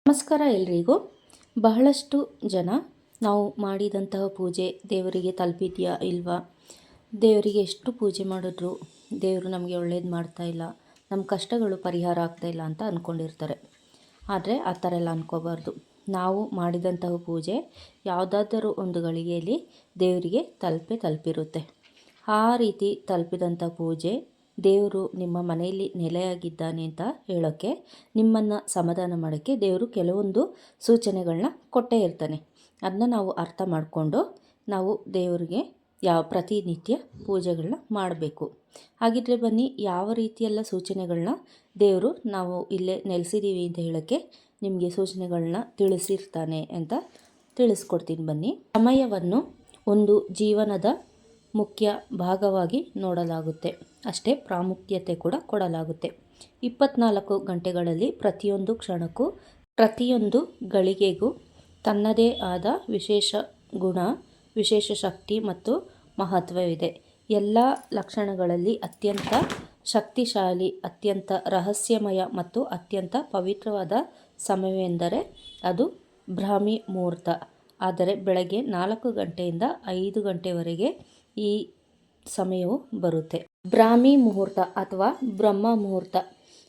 ನಮಸ್ಕಾರ ಎಲ್ರಿಗೂ. ಬಹಳಷ್ಟು ಜನ ನಾವು ಮಾಡಿದಂತಹ ಪೂಜೆ ದೇವರಿಗೆ ತಲುಪಿದೆಯಾ ಇಲ್ವಾ, ದೇವರಿಗೆ ಎಷ್ಟು ಪೂಜೆ ಮಾಡಿದ್ರು ದೇವರು ನಮಗೆ ಒಳ್ಳೇದು ಮಾಡ್ತಾ ಇಲ್ಲ, ನಮ್ಮ ಕಷ್ಟಗಳು ಪರಿಹಾರ ಆಗ್ತಾ ಇಲ್ಲ ಅಂತ ಅಂದ್ಕೊಂಡಿರ್ತಾರೆ. ಆದರೆ ಆ ಥರ ಎಲ್ಲ ಅಂದ್ಕೋಬಾರ್ದು. ನಾವು ಮಾಡಿದಂತಹ ಪೂಜೆ ಯಾವುದಾದರೂ ಒಂದು ಗಳಿಗೆಯಲ್ಲಿ ದೇವರಿಗೆ ತಲುಪಿರುತ್ತೆ. ಆ ರೀತಿ ತಲುಪಿದಂಥ ಪೂಜೆ ದೇವರು ನಿಮ್ಮ ಮನೆಯಲ್ಲಿ ನೆಲೆಯಾಗಿದ್ದಾನೆ ಅಂತ ಹೇಳೋಕ್ಕೆ, ನಿಮ್ಮನ್ನು ಸಮಾಧಾನ ಮಾಡೋಕ್ಕೆ ದೇವರು ಕೆಲವೊಂದು ಸೂಚನೆಗಳನ್ನ ಕೊಟ್ಟೇ ಇರ್ತಾನೆ. ಅದನ್ನ ನಾವು ಅರ್ಥ ಮಾಡಿಕೊಂಡು ನಾವು ದೇವರಿಗೆ ಪ್ರತಿನಿತ್ಯ ಪೂಜೆಗಳನ್ನ ಮಾಡಬೇಕು. ಹಾಗಿದ್ರೆ ಬನ್ನಿ, ಯಾವ ರೀತಿಯೆಲ್ಲ ಸೂಚನೆಗಳನ್ನ ದೇವರು ನಾವು ಇಲ್ಲೇ ನೆಲೆಸಿದ್ದೀವಿ ಅಂತ ಹೇಳೋಕ್ಕೆ ನಿಮಗೆ ಸೂಚನೆಗಳನ್ನ ತಿಳಿಸಿರ್ತಾನೆ ಅಂತ ತಿಳಿಸ್ಕೊಡ್ತೀನಿ ಬನ್ನಿ. ಸಮಯವನ್ನು ಒಂದು ಜೀವನದ ಮುಖ್ಯ ಭಾಗವಾಗಿ ನೋಡಲಾಗುತ್ತೆ, ಅಷ್ಟೇ ಪ್ರಾಮುಖ್ಯತೆ ಕೂಡ ಕೊಡಲಾಗುತ್ತೆ. 24 ಗಂಟೆಗಳಲ್ಲಿ ಪ್ರತಿಯೊಂದು ಕ್ಷಣಕ್ಕೂ ಪ್ರತಿಯೊಂದು ಗಳಿಗೆಗೂ ತನ್ನದೇ ಆದ ವಿಶೇಷ ಗುಣ, ವಿಶೇಷ ಶಕ್ತಿ ಮತ್ತು ಮಹತ್ವವಿದೆ. ಎಲ್ಲ ಲಕ್ಷಣಗಳಲ್ಲಿ ಅತ್ಯಂತ ಶಕ್ತಿಶಾಲಿ, ಅತ್ಯಂತ ರಹಸ್ಯಮಯ ಮತ್ತು ಅತ್ಯಂತ ಪವಿತ್ರವಾದ ಸಮಯವೆಂದರೆ ಅದು ಬ್ರಾಹ್ಮಿ ಮುಹೂರ್ತ. ಆದರೆ ಬೆಳಗ್ಗೆ 4 ಗಂಟೆಯಿಂದ 5 ಗಂಟೆವರೆಗೆ ಈ ಸಮಯವು ಬರುತ್ತೆ. ಬ್ರಾಹ್ಮಿ ಮುಹೂರ್ತ ಅಥವಾ ಬ್ರಹ್ಮ ಮುಹೂರ್ತ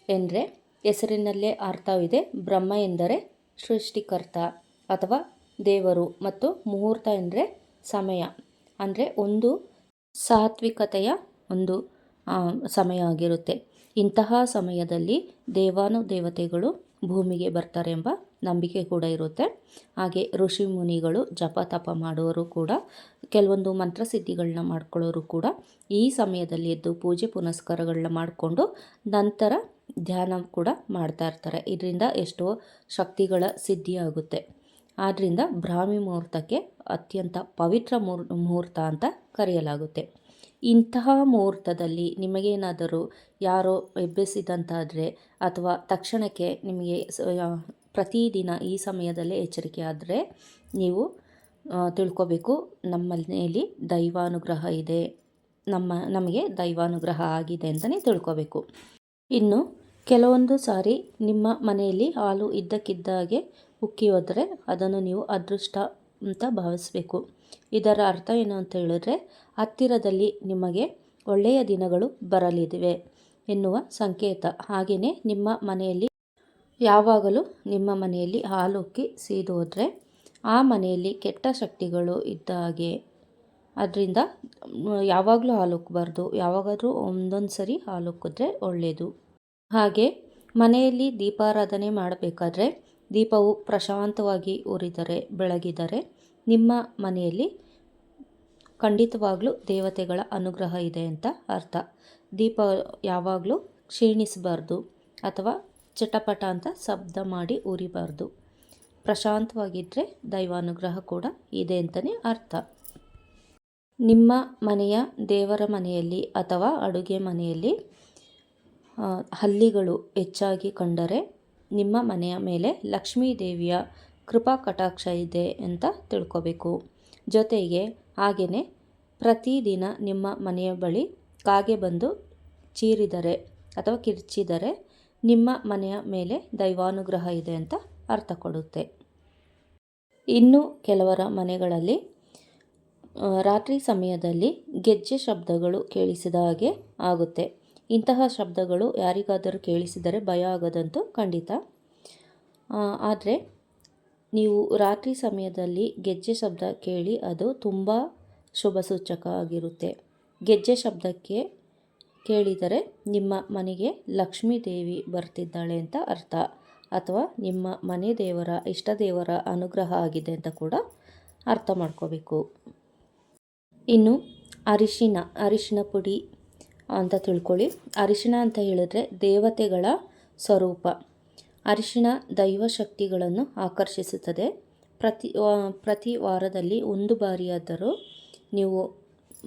ಎಂದರೆ ಹೆಸರಿನಲ್ಲೇ ಅರ್ಥವಿದೆ. ಬ್ರಹ್ಮ ಎಂದರೆ ಸೃಷ್ಟಿಕರ್ತ ಅಥವಾ ದೇವರು ಮತ್ತು ಮುಹೂರ್ತ ಎಂದರೆ ಸಮಯ, ಅಂದರೆ ಒಂದು ಸಾತ್ವಿಕತೆಯ ಒಂದು ಸಮಯ ಆಗಿರುತ್ತೆ. ಇಂತಹ ಸಮಯದಲ್ಲಿ ದೇವಾನುದೇವತೆಗಳು ಭೂಮಿಗೆ ಬರ್ತಾರೆ ಎಂಬ ನಂಬಿಕೆ ಕೂಡ ಇರುತ್ತೆ. ಹಾಗೆ ಋಷಿ ಮುನಿಗಳು ಜಪ ತಪ ಮಾಡುವವರು ಕೂಡ, ಕೆಲವೊಂದು ಮಂತ್ರಸಿದ್ಧಿಗಳನ್ನ ಮಾಡ್ಕೊಳ್ಳೋರು ಕೂಡ ಈ ಸಮಯದಲ್ಲಿ ಎದ್ದು ಪೂಜೆ ಪುನಸ್ಕಾರಗಳನ್ನ ಮಾಡಿಕೊಂಡು ನಂತರ ಧ್ಯಾನ ಕೂಡ ಮಾಡ್ತಾ ಇರ್ತಾರೆ. ಇದರಿಂದ ಎಷ್ಟೋ ಶಕ್ತಿಗಳ ಸಿದ್ಧಿಯಾಗುತ್ತೆ. ಆದ್ದರಿಂದ ಬ್ರಾಹ್ಮಿ ಮುಹೂರ್ತಕ್ಕೆ ಅತ್ಯಂತ ಪವಿತ್ರ ಮುಹೂರ್ತ ಅಂತ ಕರೆಯಲಾಗುತ್ತೆ. ಇಂತಹ ಮುಹೂರ್ತದಲ್ಲಿ ನಿಮಗೇನಾದರೂ ಯಾರೋ ಎಬ್ಬಿಸಿದಂತಾದರೆ ಅಥವಾ ತಕ್ಷಣಕ್ಕೆ ನಿಮಗೆ ಪ್ರತಿದಿನ ಈ ಸಮಯದಲ್ಲೇ ಎಚ್ಚರಿಕೆ ಆದರೆ ನೀವು ತಿಳ್ಕೊಬೇಕು, ನಮ್ಮ ಮನೆಯಲ್ಲಿ ದೈವಾನುಗ್ರಹ ಇದೆ, ನಮಗೆ ದೈವಾನುಗ್ರಹ ಆಗಿದೆ ಅಂತಲೇ ತಿಳ್ಕೊಬೇಕು. ಇನ್ನು ಕೆಲವೊಂದು ಸಾರಿ ನಿಮ್ಮ ಮನೆಯಲ್ಲಿ ಹಾಲು ಇದ್ದಕ್ಕಿದ್ದಾಗೆ ಉಕ್ಕಿ ಹೋದರೆ ಅದನ್ನು ನೀವು ಅದೃಷ್ಟ ಅಂತ ಭಾವಿಸಬೇಕು. ಇದರ ಅರ್ಥ ಏನು ಅಂತ ಹೇಳಿದ್ರೆ, ಹತ್ತಿರದಲ್ಲಿ ನಿಮಗೆ ಒಳ್ಳೆಯ ದಿನಗಳು ಬರಲಿವೆ ಎನ್ನುವ ಸಂಕೇತ. ಹಾಗೆಯೇ ನಿಮ್ಮ ಮನೆಯಲ್ಲಿ ಯಾವಾಗಲೂ ನಿಮ್ಮ ಮನೆಯಲ್ಲಿ ಹಾಲು ಉಕ್ಕಿ ಸೀದು ಹೋದರೆ ಆ ಮನೆಯಲ್ಲಿ ಕೆಟ್ಟ ಶಕ್ತಿಗಳು ಇದ್ದ ಹಾಗೆ. ಅದರಿಂದ ಯಾವಾಗಲೂ ಹಾಲು ಉಕ್ಕಬಾರ್ದು, ಯಾವಾಗಾದರೂ ಒಂದೊಂದು ಸರಿ ಹಾಲು ಉಕ್ಕಿದ್ರೆ ಒಳ್ಳೆಯದು. ಹಾಗೆ ಮನೆಯಲ್ಲಿ ದೀಪಾರಾಧನೆ ಮಾಡಬೇಕಾದ್ರೆ ದೀಪವು ಪ್ರಶಾಂತವಾಗಿ ಉರಿದರೆ, ಬೆಳಗಿದರೆ ನಿಮ್ಮ ಮನೆಯಲ್ಲಿ ಖಂಡಿತವಾಗ್ಲೂ ದೇವತೆಗಳ ಅನುಗ್ರಹ ಇದೆ ಅಂತ ಅರ್ಥ. ದೀಪ ಯಾವಾಗಲೂ ಕ್ಷೀಣಿಸಬಾರ್ದು ಅಥವಾ ಚಟಪಟ ಅಂತ ಶಬ್ದ ಮಾಡಿ ಉರಿಬಾರ್ದು. ಪ್ರಶಾಂತವಾಗಿದ್ದರೆ ದೈವಾನುಗ್ರಹ ಕೂಡ ಇದೆ ಅಂತಲೇ ಅರ್ಥ. ನಿಮ್ಮ ಮನೆಯ ದೇವರ ಮನೆಯಲ್ಲಿ ಅಥವಾ ಅಡುಗೆ ಮನೆಯಲ್ಲಿ ಹಲ್ಲಿಗಳು ಹೆಚ್ಚಾಗಿ ಕಂಡರೆ ನಿಮ್ಮ ಮನೆಯ ಮೇಲೆ ಲಕ್ಷ್ಮೀ ದೇವಿಯ ಕೃಪಾ ಕಟಾಕ್ಷ ಇದೆ ಅಂತ ತಿಳ್ಕೊಬೇಕು. ಜೊತೆಗೆ ಹಾಗೆಯೇ ಪ್ರತಿದಿನ ನಿಮ್ಮ ಮನೆಯ ಬಳಿ ಕಾಗೆ ಬಂದು ಚೀರಿದರೆ ಅಥವಾ ಕಿರ್ಚಿದರೆ ನಿಮ್ಮ ಮನೆಯ ಮೇಲೆ ದೈವಾನುಗ್ರಹ ಇದೆ ಅಂತ ಅರ್ಥ ಕೊಡುತ್ತೆ. ಇನ್ನು ಕೆಲವರ ಮನೆಗಳಲ್ಲಿ ರಾತ್ರಿ ಸಮಯದಲ್ಲಿ ಗೆಜ್ಜೆ ಶಬ್ದಗಳು ಕೇಳಿಸಿದ ಹಾಗೆ ಆಗುತ್ತೆ. ಇಂತಹ ಶಬ್ದಗಳು ಯಾರಿಗಾದರೂ ಕೇಳಿಸಿದರೆ ಭಯ ಆಗೋದಂತೂ ಖಂಡಿತ. ಆದರೆ ನೀವು ರಾತ್ರಿ ಸಮಯದಲ್ಲಿ ಗೆಜ್ಜೆ ಶಬ್ದ ಕೇಳಿ ಅದು ತುಂಬ ಶುಭ ಸೂಚಕ ಆಗಿರುತ್ತೆ. ಗೆಜ್ಜೆ ಶಬ್ದಕ್ಕೆ ಕೇಳಿದರೆ ನಿಮ್ಮ ಮನೆಗೆ ಲಕ್ಷ್ಮೀ ದೇವಿ ಬರ್ತಿದ್ದಾಳೆ ಅಂತ ಅರ್ಥ, ಅಥವಾ ನಿಮ್ಮ ಮನೆ ದೇವರ ಇಷ್ಟ ದೇವರ ಅನುಗ್ರಹ ಆಗಿದೆ ಅಂತ ಕೂಡ ಅರ್ಥ ಮಾಡ್ಕೋಬೇಕು. ಇನ್ನು ಅರಿಶಿನ ಪುಡಿ ಅಂತ ತಿಳ್ಕೊಳ್ಳಿ. ಅರಿಶಿನ ಅಂತ ಹೇಳಿದ್ರೆ ದೇವತೆಗಳ ಸ್ವರೂಪ. ಅರಿಶಿನ ದೈವ ಶಕ್ತಿಗಳನ್ನು ಆಕರ್ಷಿಸುತ್ತದೆ. ಪ್ರತಿ ವಾರದಲ್ಲಿ ಒಂದು ಬಾರಿಯಾದರೂ ನೀವು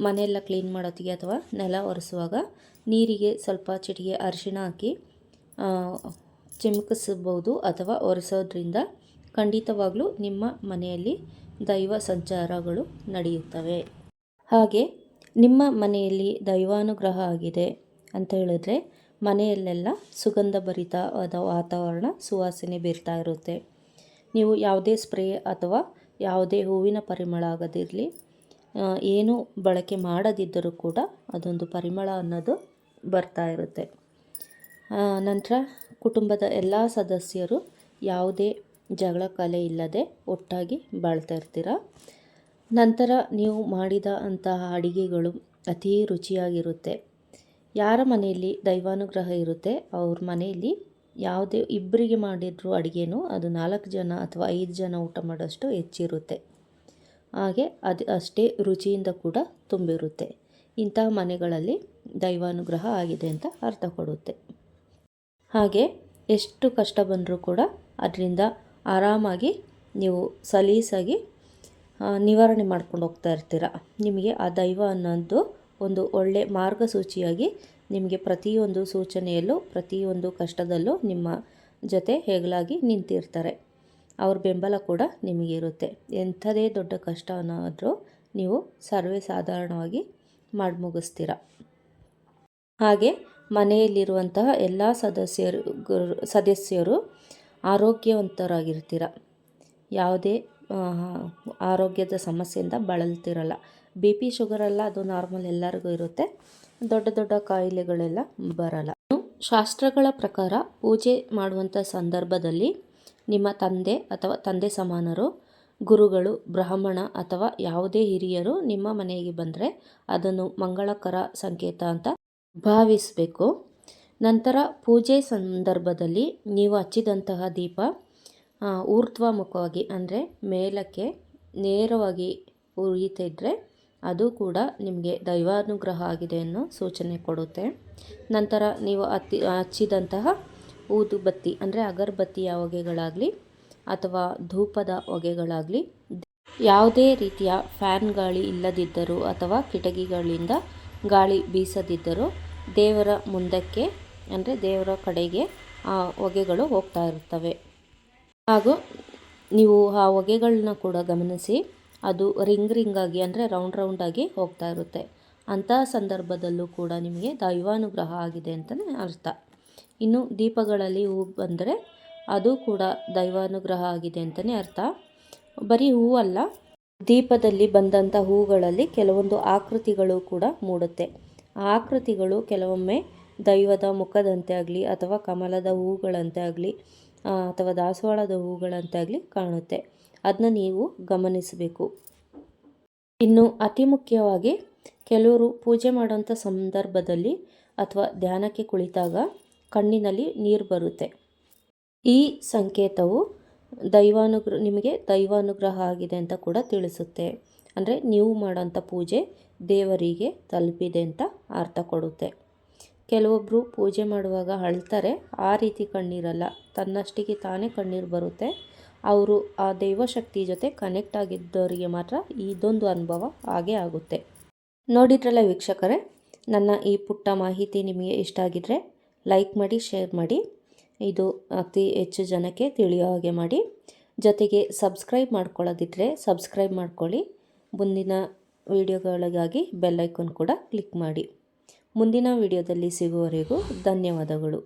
ಮನೆಯೆಲ್ಲ ಕ್ಲೀನ್ ಮಾಡೋತ್ತಿಗೆ ಅಥವಾ ನೆಲ ಒರೆಸುವಾಗ ನೀರಿಗೆ ಸ್ವಲ್ಪ ಚಿಟಿಕೆ ಅರಿಶಿನ ಹಾಕಿ ಚಿಮುಕಿಸಬಹುದು ಅಥವಾ ಒರೆಸೋದ್ರಿಂದ ಖಂಡಿತವಾಗ್ಲೂ ನಿಮ್ಮ ಮನೆಯಲ್ಲಿ ದೈವ ಸಂಚಾರಗಳು ನಡೆಯುತ್ತವೆ. ಹಾಗೆ ನಿಮ್ಮ ಮನೆಯಲ್ಲಿ ದೈವಾನುಗ್ರಹ ಆಗಿದೆ ಅಂತ ಹೇಳಿದ್ರೆ ಮನೆಯಲ್ಲೆಲ್ಲ ಸುಗಂಧ ಭರಿತವಾದ ವಾತಾವರಣ, ಸುವಾಸನೆ ಬೀರ್ತಾ ಇರುತ್ತೆ. ನೀವು ಯಾವುದೇ ಸ್ಪ್ರೇ ಅಥವಾ ಯಾವುದೇ ಹೂವಿನ ಪರಿಮಳ ಆಗದಿರಲಿ, ಏನು ಬಳಕೆ ಮಾಡದಿದ್ದರೂ ಕೂಡ ಅದೊಂದು ಪರಿಮಳ ಅನ್ನೋದು ಬರ್ತಾ ಇರುತ್ತೆ. ನಂತರ ಕುಟುಂಬದ ಎಲ್ಲ ಸದಸ್ಯರು ಯಾವುದೇ ಜಗಳ ಕಲೆ ಇಲ್ಲದೆ ಒಟ್ಟಾಗಿ ಬಾಳ್ತಾ ಇರ್ತೀರ. ನಂತರ ನೀವು ಮಾಡಿದ ಅಂತಹ ಅಡಿಗೆಗಳು ಅತೀ ರುಚಿಯಾಗಿರುತ್ತೆ. ಯಾರ ಮನೆಯಲ್ಲಿ ದೈವಾನುಗ್ರಹ ಇರುತ್ತೆ ಅವ್ರ ಮನೆಯಲ್ಲಿ ಯಾವುದೇ ಇಬ್ಬರಿಗೆ ಮಾಡಿದ್ರು ಅಡುಗೆನೂ ಅದು 4 ಜನ ಅಥವಾ 5 ಜನ ಊಟ ಮಾಡೋಷ್ಟು ಹೆಚ್ಚಿರುತ್ತೆ. ಹಾಗೆ ಅದು ಅಷ್ಟೇ ರುಚಿಯಿಂದ ಕೂಡ ತುಂಬಿರುತ್ತೆ. ಇಂತಹ ಮನೆಗಳಲ್ಲಿ ದೈವಾನುಗ್ರಹ ಆಗಿದೆ ಅಂತ ಅರ್ಥ ಕೊಡುತ್ತೆ. ಹಾಗೆ ಎಷ್ಟು ಕಷ್ಟ ಬಂದರೂ ಕೂಡ ಅದರಿಂದ ಆರಾಮಾಗಿ ನೀವು ಸಲೀಸಾಗಿ ನಿವಾರಣೆ ಮಾಡ್ಕೊಂಡು ಹೋಗ್ತಾ ಇರ್ತೀರ. ನಿಮಗೆ ಆ ದೈವ ಅನ್ನೋದು ಒಂದು ಒಳ್ಳೆ ಮಾರ್ಗಸೂಚಿಯಾಗಿ ನಿಮಗೆ ಪ್ರತಿಯೊಂದು ಸೂಚನೆಯಲ್ಲೂ ಪ್ರತಿಯೊಂದು ಕಷ್ಟದಲ್ಲೂ ನಿಮ್ಮ ಜೊತೆ ಹೆಗಲಾಗಿ ನಿಂತಿರ್ತಾರೆ. ಅವ್ರ ಬೆಂಬಲ ಕೂಡ ನಿಮಗಿರುತ್ತೆ. ಎಂಥದೇ ದೊಡ್ಡ ಕಷ್ಟ ಅನ್ನೋದ್ರೂ ನೀವು ಸರ್ವೇ ಸಾಧಾರಣವಾಗಿ ಮಾಡಿ ಮುಗಿಸ್ತೀರ. ಹಾಗೆ ಮನೆಯಲ್ಲಿರುವಂತಹ ಎಲ್ಲ ಸದಸ್ಯರು ಆರೋಗ್ಯವಂತರಾಗಿರ್ತೀರ. ಯಾವುದೇ ಆರೋಗ್ಯದ ಸಮಸ್ಯೆಯಿಂದ ಬಳಲ್ತಿರಲ್ಲ. BP ಶುಗರೆಲ್ಲ ಅದು ನಾರ್ಮಲ್ ಎಲ್ಲರಿಗೂ ಇರುತ್ತೆ. ದೊಡ್ಡ ದೊಡ್ಡ ಕಾಯಿಲೆಗಳೆಲ್ಲ ಬರಲ್ಲ. ಶಾಸ್ತ್ರಗಳ ಪ್ರಕಾರ ಪೂಜೆ ಮಾಡುವಂಥ ಸಂದರ್ಭದಲ್ಲಿ ನಿಮ್ಮ ತಂದೆ ಅಥವಾ ತಂದೆ ಸಮಾನರು, ಗುರುಗಳು, ಬ್ರಾಹ್ಮಣ ಅಥವಾ ಯಾವುದೇ ಹಿರಿಯರು ನಿಮ್ಮ ಮನೆಗೆ ಬಂದರೆ ಅದನ್ನು ಮಂಗಳಕರ ಸಂಕೇತ ಅಂತ ಭಾವಿಸಬೇಕು. ನಂತರ ಪೂಜೆ ಸಂದರ್ಭದಲ್ಲಿ ನೀವು ಹಚ್ಚಿದಂತಹ ದೀಪ ಊರ್ಧ್ವಮುಖವಾಗಿ ಅಂದರೆ ಮೇಲಕ್ಕೆ ನೇರವಾಗಿ ಉರಿಯುತ್ತಿದ್ದರೆ ಅದು ಕೂಡ ನಿಮಗೆ ದೈವಾನುಗ್ರಹ ಆಗಿದೆ ಅನ್ನೋ ಸೂಚನೆ ಕೊಡುತ್ತೆ. ನಂತರ ನೀವು ಹಚ್ಚಿದಂತಹ ಊದುಬತ್ತಿ ಅಂದರೆ ಅಗರಬತ್ತಿಯ ಹೊಗೆಗಳಾಗಲಿ ಅಥವಾ ಧೂಪದ ಹೊಗೆಗಳಾಗಲಿ ಯಾವುದೇ ರೀತಿಯ ಫ್ಯಾನ್ ಗಾಳಿ ಇಲ್ಲದಿದ್ದರೂ ಅಥವಾ ಕಿಟಕಿಗಳಿಂದ ಗಾಳಿ ಬೀಸದಿದ್ದರೂ ದೇವರ ಮುಂದಕ್ಕೆ ಅಂದರೆ ದೇವರ ಕಡೆಗೆ ಆ ಹೊಗೆಗಳು ಹೋಗ್ತಾ ಇರ್ತವೆ. ಹಾಗೂ ನೀವು ಆ ಹೊಗೆಗಳನ್ನ ಕೂಡ ಗಮನಿಸಿ, ಅದು ರಿಂಗಾಗಿ ಅಂದರೆ ರೌಂಡಾಗಿ ಹೋಗ್ತಾ ಇರುತ್ತೆ. ಅಂತಹ ಸಂದರ್ಭದಲ್ಲೂ ಕೂಡ ನಿಮಗೆ ದೈವಾನುಗ್ರಹ ಆಗಿದೆ ಅಂತಲೇ ಅರ್ಥ. ಇನ್ನು ದೀಪಗಳಲ್ಲಿ ಹೂ ಬಂದರೆ ಅದು ಕೂಡ ದೈವಾನುಗ್ರಹ ಆಗಿದೆ ಅಂತಲೇ ಅರ್ಥ. ಬರೀ ಹೂವಲ್ಲ, ದೀಪದಲ್ಲಿ ಬಂದಂಥ ಹೂಗಳಲ್ಲಿ ಕೆಲವೊಂದು ಆಕೃತಿಗಳು ಕೂಡ ಮೂಡುತ್ತೆ. ಆ ಆಕೃತಿಗಳು ಕೆಲವೊಮ್ಮೆ ದೈವದ ಮುಖದಂತೆ ಆಗಲಿ ಅಥವಾ ಕಮಲದ ಹೂಗಳಂತೆ ಆಗಲಿ ಅಥವಾ ದಾಸವಾಳದ ಹೂಗಳಂತೆ ಆಗಲಿ ಕಾಣುತ್ತೆ. ಅದನ್ನ ನೀವು ಗಮನಿಸಬೇಕು. ಇನ್ನು ಅತಿ ಮುಖ್ಯವಾಗಿ ಕೆಲವರು ಪೂಜೆ ಮಾಡೋಂಥ ಸಂದರ್ಭದಲ್ಲಿ ಅಥವಾ ಧ್ಯಾನಕ್ಕೆ ಕುಳಿತಾಗ ಕಣ್ಣಿನಲ್ಲಿ ನೀರು ಬರುತ್ತೆ. ಈ ಸಂಕೇತವು ನಿಮಗೆ ದೈವಾನುಗ್ರಹ ಆಗಿದೆ ಅಂತ ಕೂಡ ತಿಳಿಸುತ್ತೆ. ಅಂದರೆ ನೀವು ಮಾಡೋಂಥ ಪೂಜೆ ದೇವರಿಗೆ ತಲುಪಿದೆ ಅಂತ ಅರ್ಥ ಕೊಡುತ್ತೆ. ಕೆಲವೊಬ್ಬರು ಪೂಜೆ ಮಾಡುವಾಗ ಅಳ್ತಾರೆ. ಆ ರೀತಿ ಕಣ್ಣೀರಲ್ಲ, ತನ್ನಷ್ಟಿಗೆ ತಾನೇ ಕಣ್ಣೀರು ಬರುತ್ತೆ. ಅವರು ಆ ದೈವಶಕ್ತಿ ಜೊತೆ ಕನೆಕ್ಟ್ ಆಗಿದ್ದವರಿಗೆ ಮಾತ್ರ ಇದೊಂದು ಅನುಭವ ಆಗೇ ಆಗುತ್ತೆ. ನೋಡಿದ್ರಲ್ಲ ವೀಕ್ಷಕರೇ, ನನ್ನ ಈ ಪುಟ್ಟ ಮಾಹಿತಿ ನಿಮಗೆ ಇಷ್ಟ ಆಗಿದ್ರೆ ಲೈಕ್ ಮಾಡಿ, ಶೇರ್ ಮಾಡಿ, ಇದು ಅತಿ ಹೆಚ್ಚು ಜನಕ್ಕೆ ತಿಳಿಯೋ ಹಾಗೆ ಮಾಡಿ. ಜೊತೆಗೆ ಸಬ್ಸ್ಕ್ರೈಬ್ ಮಾಡ್ಕೊಳ್ಳೋದಿದ್ದರೆ ಸಬ್ಸ್ಕ್ರೈಬ್ ಮಾಡ್ಕೊಳ್ಳಿ. ಮುಂದಿನ ವಿಡಿಯೋಗಳಿಗಾಗಿ ಬೆಲ್ ಐಕಾನ್ ಕೂಡ ಕ್ಲಿಕ್ ಮಾಡಿ. ಮುಂದಿನ ವಿಡಿಯೋದಲ್ಲಿ ಸಿಗುವವರೆಗೂ ಧನ್ಯವಾದಗಳು.